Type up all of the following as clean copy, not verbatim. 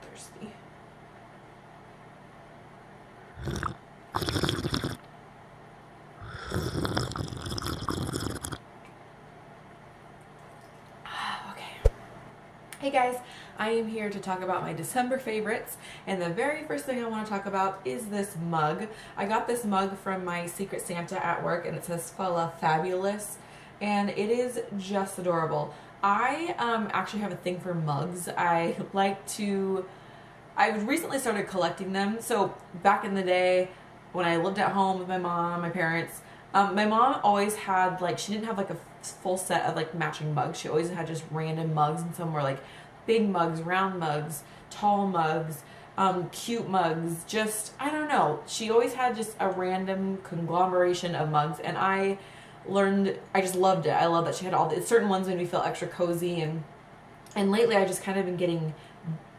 thirsty. Okay. Hey guys, I am here to talk about my December favorites, and the very first thing I want to talk about is this mug. I got this mug from my Secret Santa at work, and it says Fella Fabulous, and it is just adorable. I actually have a thing for mugs. I recently started collecting them. So back in the day when I lived at home with my mom, my parents, my mom always had, like, she didn't have like a full set of like matching mugs. She always had just random mugs, and some were like big mugs, round mugs, tall mugs, cute mugs, just, I don't know. She always had just a random conglomeration of mugs, and I just loved it. I love that she had all the certain ones made me feel extra cozy, and lately I just kind of been getting,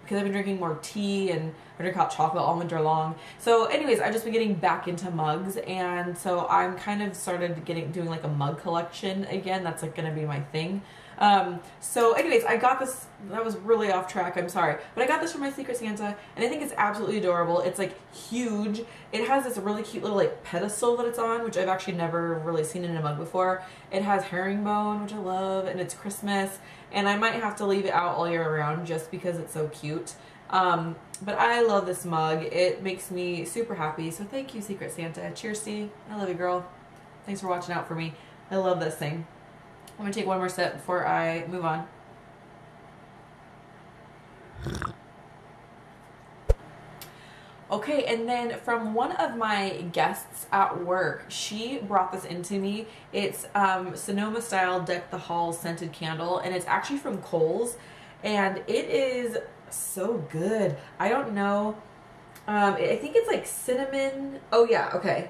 because I've been drinking more tea and I drink hot chocolate all winter long. So anyways, I've just been getting back into mugs, and so I'm kind of started doing like a mug collection again. That's like gonna be my thing. So anyways, I got this, that was really off track, I'm sorry, but I got this from my Secret Santa, and I think it's absolutely adorable. It's like huge. It has this really cute little like pedestal that it's on, which I've actually never really seen in a mug before. It has herringbone, which I love, and it's Christmas, and I might have to leave it out all year around just because it's so cute. But I love this mug. It makes me super happy, so thank you, Secret Santa. Cheers, Steve. I love you, girl. Thanks for watching out for me. I love this thing. I'm going to take one more sip before I move on. Okay, and then from one of my guests at work, she brought this into me. It's Sonoma style Deck the Halls scented candle, and it's actually from Kohl's, and it is so good. I don't know. I think it's like cinnamon. Oh yeah, okay.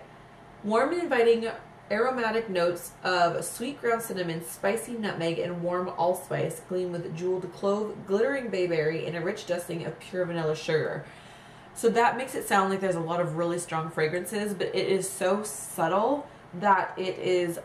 Warm and inviting aromatic notes of sweet ground cinnamon, spicy nutmeg, and warm allspice, gleam with jeweled clove, glittering bayberry, and a rich dusting of pure vanilla sugar. So that makes it sound like there's a lot of really strong fragrances, but it is so subtle that it is,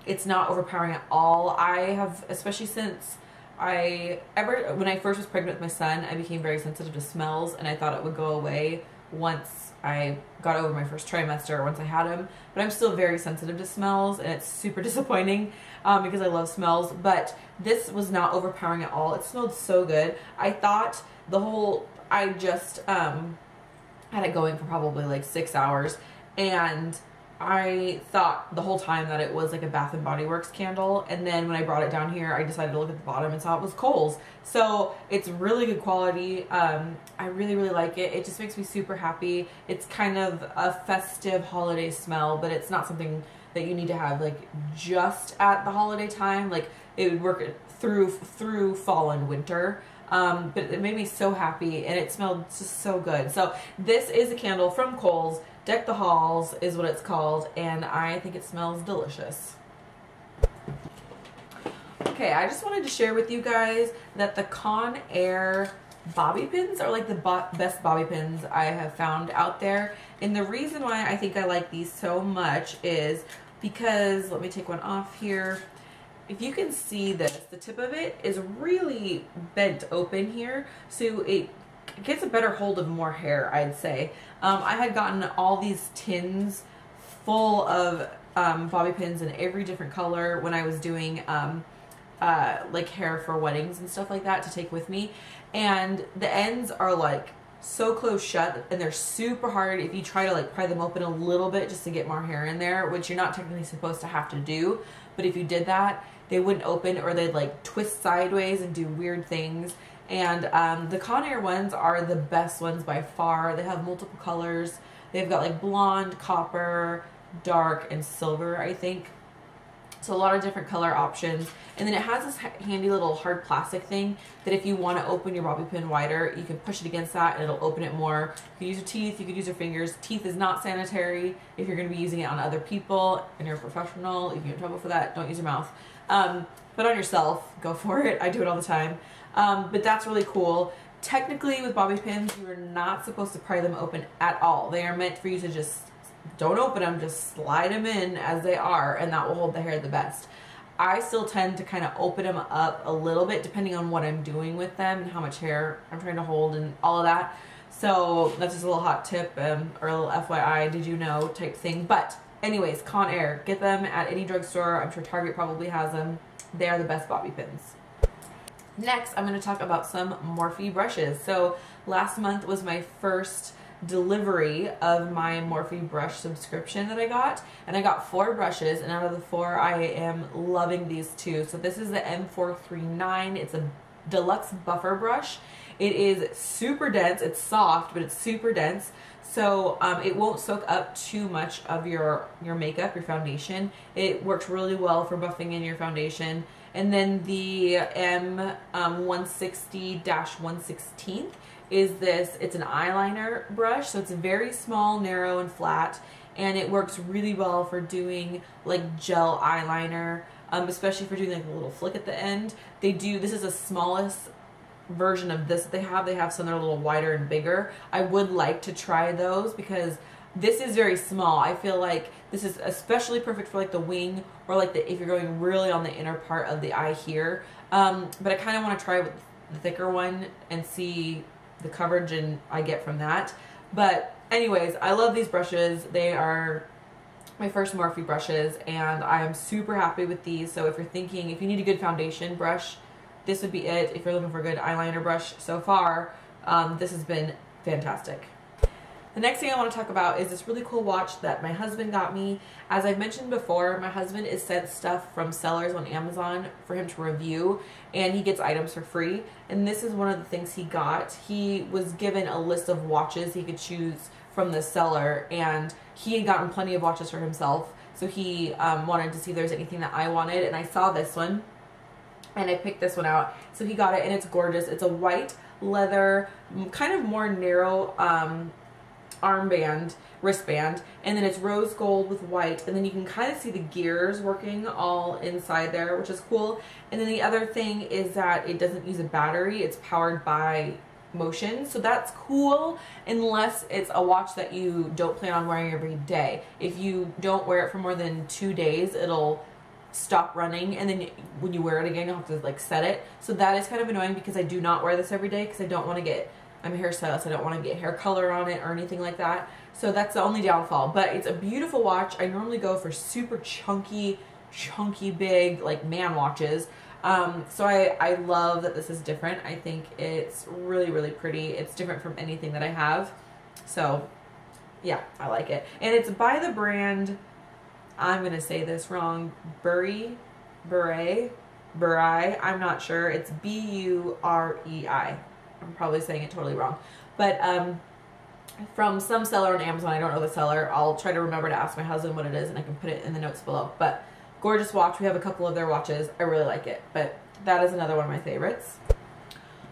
it's not overpowering at all. I have, especially since when I first was pregnant with my son, I became very sensitive to smells, and I thought it would go away once I got over my first trimester, once I had him, but I'm still very sensitive to smells, and it's super disappointing because I love smells. But this was not overpowering at all. It smelled so good. I thought I just had it going for probably like 6 hours, and I thought the whole time that it was like a Bath and Body Works candle, and then when I brought it down here, I decided to look at the bottom and saw it was Kohl's. So it's really good quality. I really, really like it. It just makes me super happy. It's kind of a festive holiday smell, but it's not something that you need to have like just at the holiday time. Like, it would work through fall and winter. But it made me so happy, and it smelled just so good. So this is a candle from Kohl's. Deck the Halls is what it's called, and I think it smells delicious. Okay, I just wanted to share with you guys that the Conair bobby pins are like the best bobby pins I have found out there. And the reason why I think I like these so much is because, let me take one off here. If you can see this, the tip of it is really bent open here, so it gets a better hold of more hair, I'd say. I had gotten all these tins full of bobby pins in every different color when I was doing like hair for weddings and stuff like that to take with me, and the ends are like so close shut, and they're super hard if you try to like pry them open a little bit just to get more hair in there, which you're not technically supposed to have to do, but if you did that, they wouldn't open, or they'd like twist sideways and do weird things. And the Conair ones are the best ones by far. They have multiple colors. They've got like blonde, copper, dark, and silver, I think. So a lot of different color options. And then it has this handy little hard plastic thing that if you want to open your bobby pin wider, you can push it against that and it'll open it more. You can use your teeth, you can use your fingers. Teeth is not sanitary if you're going to be using it on other people and you're a professional. If you get in trouble for that, don't use your mouth. But on yourself, go for it. I do it all the time. But that's really cool. Technically, with bobby pins, you're not supposed to pry them open at all. They are meant for you to just don't open them, just slide them in as they are, and that will hold the hair the best. I still tend to kind of open them up a little bit depending on what I'm doing with them and how much hair I'm trying to hold and all of that. So that's just a little hot tip or a little FYI, did you know type thing. But anyways, Conair, get them at any drugstore. I'm sure Target probably has them. They are the best bobby pins. Next, I'm going to talk about some Morphe brushes. So last month was my first delivery of my Morphe brush subscription that I got, and I got 4 brushes, and out of the 4 I am loving these 2. So this is the M439. It's a deluxe buffer brush. It is super dense. It's soft, but it's super dense, so it won't soak up too much of your makeup, your foundation. It works really well for buffing in your foundation. And then the M160-116 is this. It's an eyeliner brush, so it's very small, narrow, and flat, and it works really well for doing like gel eyeliner, especially for doing like a little flick at the end. This is the smallest version of this that they have. They have some that are a little wider and bigger. I would like to try those because this is very small. I feel like this is especially perfect for like the wing, or like if you're going really on the inner part of the eye here. But I kind of want to try with the thicker one and see the coverage I get from that. But anyways, I love these brushes. They are my first Morphe brushes, and I am super happy with these. So if you're thinking, if you need a good foundation brush, this would be it. If you're looking for a good eyeliner brush so far, this has been fantastic. The next thing I want to talk about is this really cool watch that my husband got me. As I've mentioned before, my husband is sent stuff from sellers on Amazon for him to review, and he gets items for free. And this is one of the things he got. He was given a list of watches he could choose from the seller, and he had gotten plenty of watches for himself. So he wanted to see if there's anything that I wanted, and I saw this one, and I picked this one out. So he got it, and it's gorgeous. It's a white leather, kind of more narrow wristband, and then it's rose gold with white, and then you can kind of see the gears working all inside there, which is cool. And then the other thing is that it doesn't use a battery. It's powered by motion, so that's cool, unless it's a watch that you don't plan on wearing every day. If you don't wear it for more than 2 days, it'll stop running, and then when you wear it again, you'll have to like set it. So that is kind of annoying because I do not wear this every day because I don't want to get, I'm a hairstylist, I don't want to get hair color on it or anything like that. So that's the only downfall, but it's a beautiful watch. I normally go for super chunky big like man watches. So I love that this is different. I think it's really, really pretty. It's different from anything that I have. So yeah, I like it. And it's by the brand, I'm going to say this wrong, Buri, I'm not sure. It's B-U-R-E-I. I'm probably saying it totally wrong. But from some seller on Amazon, I don't know the seller. I'll try to remember to ask my husband what it is, and I can put it in the notes below. But gorgeous watch. We have a couple of their watches. I really like it. But that is another one of my favorites.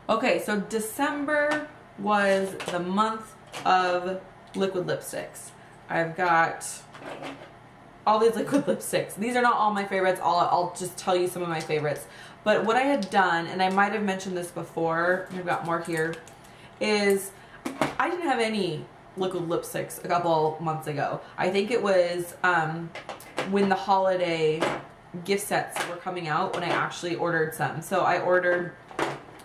Okay, so December was the month of liquid lipsticks. I've got all these liquid lipsticks. These are not all my favorites. I'll just tell you some of my favorites. But what I had done, and I might have mentioned this before, I've got more here, is I didn't have any liquid lipsticks a couple months ago. I think it was when the holiday gift sets were coming out when I actually ordered some. So I ordered,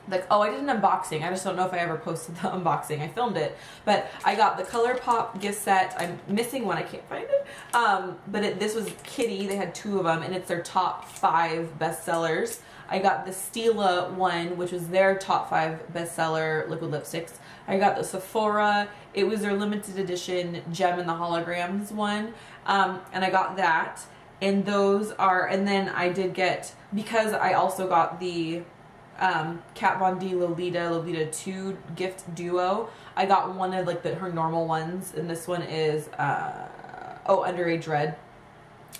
like, oh, I did an unboxing. I just don't know if I ever posted the unboxing. I filmed it. But I got the ColourPop gift set. I'm missing one. I can't find it. But this was Kitty. They had 2 of them, and it's their top 5 bestsellers. I got the Stila one, which was their top 5 bestseller liquid lipsticks. I got the Sephora. It was their limited edition Gem and the Holograms one. And I got that. And those are, and then I did get, because I also got the Kat Von D Lolita 2 gift duo, I got one of like her normal ones, and this one is Underage Red.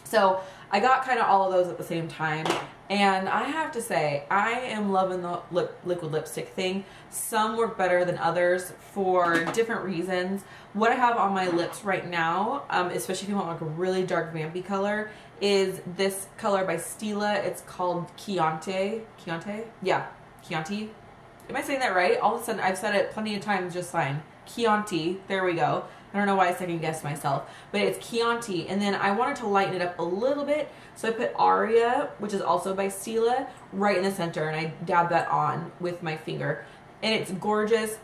So I got kind of all of those at the same time, and I have to say I am loving the liquid lipstick thing. Some work better than others for different reasons. What I have on my lips right now, especially if you want like a really dark vampy color, is this color by Stila. It's called Chianti. Yeah, Chianti. Am I saying that right? All of a sudden, I've said it plenty of times just fine. Chianti. There we go. I don't know why I second guessed myself, but it's Chianti. And then I wanted to lighten it up a little bit, so I put Aria, which is also by Stila, right in the center, and I dab that on with my finger. And it's gorgeous.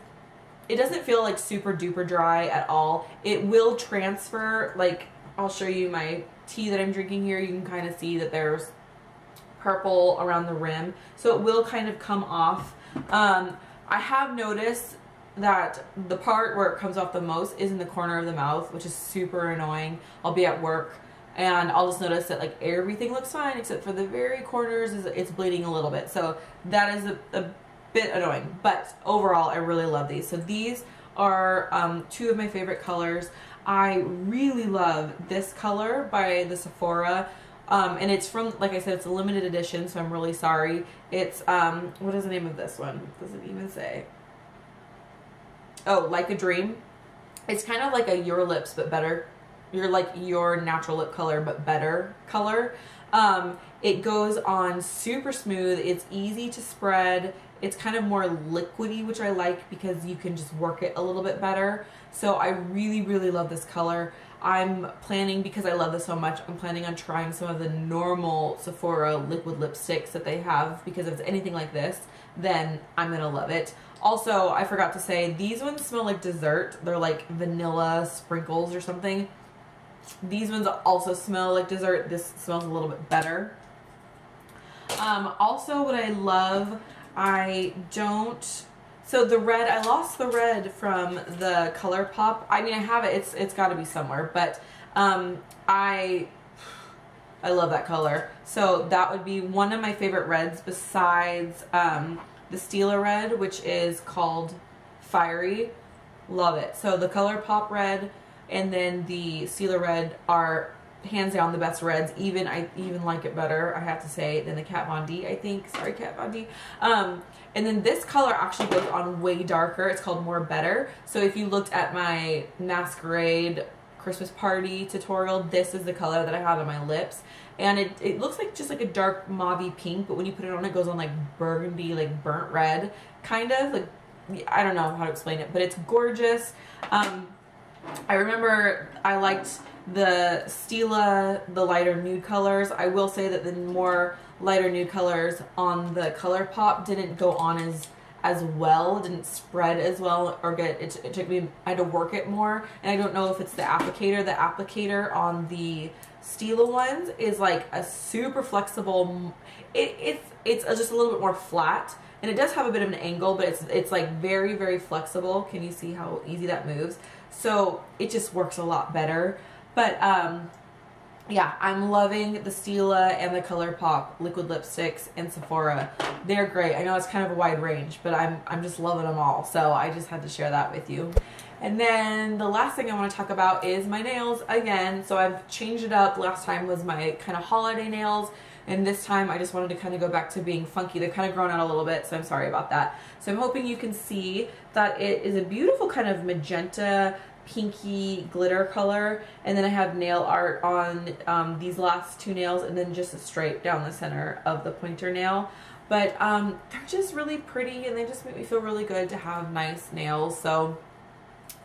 It doesn't feel like super duper dry at all. It will transfer, like, I'll show you my tea that I'm drinking here. You can kind of see that there's purple around the rim, so it will kind of come off. I have noticed that the part where it comes off the most is in the corner of the mouth, which is super annoying. I'll be at work and I'll just notice that like everything looks fine except for the very corners it's bleeding a little bit. So that is a bit annoying, but overall I really love these. So these are two of my favorite colors. I really love this color by the Sephora. And it's from, like I said, it's a limited edition, so I'm really sorry. It's, what is the name of this one? Does it even say? Oh, Like a Dream. It's kind of like a Your Lips, but better. You're like your natural lip color, but better color. It goes on super smooth. It's easy to spread. It's kind of more liquidy, which I like because you can just work it a little bit better. So I really, really love this color. I'm planning, because I love this so much, I'm planning on trying some of the normal Sephora liquid lipsticks that they have, because if it's anything like this, then I'm gonna love it. Also, I forgot to say, these ones smell like dessert. They're like vanilla sprinkles or something. These ones also smell like dessert. This smells a little bit better. Also, what I love, so the red, I lost the red from the ColourPop. I mean, I have it. It's got to be somewhere, but I love that color. So that would be one of my favorite reds besides the Stila red, which is called Fiery. Love it. So the ColourPop red and then the Stila red are hands down the best reds. I even like it better, I have to say, than the Kat Von D, I think. Sorry, Kat Von D. And then this color actually goes on way darker. It's called More Better. So if you looked at my Masquerade Christmas party tutorial, this is the color that I have on my lips. And it looks like just like a dark mauve pink, but when you put it on, it goes on like burgundy, like burnt red, kind of. Like, I don't know how to explain it, but it's gorgeous. I remember I liked the Stila, the lighter nude colors. I will say that the more lighter nude colors on the ColourPop didn't go on as well, didn't spread as well, or it took me, I had to work it more, and I don't know if it's the applicator. The applicator on the Stila ones is like a super flexible, it's just a little bit more flat, and it does have a bit of an angle, but it's like very, very flexible. Can you see how easy that moves? So it just works a lot better. But yeah, I'm loving the Stila and the ColourPop liquid lipsticks in Sephora. They're great. I know it's kind of a wide range, but I'm just loving them all. So I just had to share that with you. And then the last thing I want to talk about is my nails again. So I've changed it up. Last time was my kind of holiday nails, and this time I just wanted to kind of go back to being funky. They've kind of grown out a little bit, so I'm sorry about that. So I'm hoping you can see that it is a beautiful kind of magenta, pinky glitter color, and then I have nail art on these last two nails, and then just a stripe down the center of the pointer nail. But they're just really pretty, and they just make me feel really good to have nice nails. So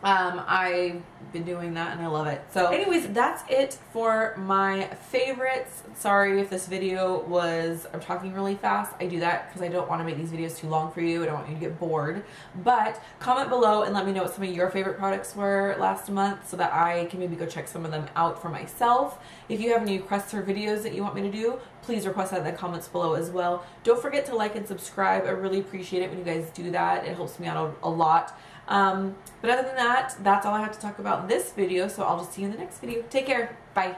I've been doing that and I love it. So anyways, that's it for my favorites. Sorry if this video was, I'm talking really fast. I do that because I don't want to make these videos too long for you. I don't want you to get bored. But comment below and let me know what some of your favorite products were last month so that I can maybe go check some of them out for myself. If you have any requests or videos that you want me to do, please request that in the comments below as well. Don't forget to like and subscribe. I really appreciate it when you guys do that. It helps me out a lot. But other than that, that's all I have to talk about in this video, so I'll just see you in the next video. Take care. Bye.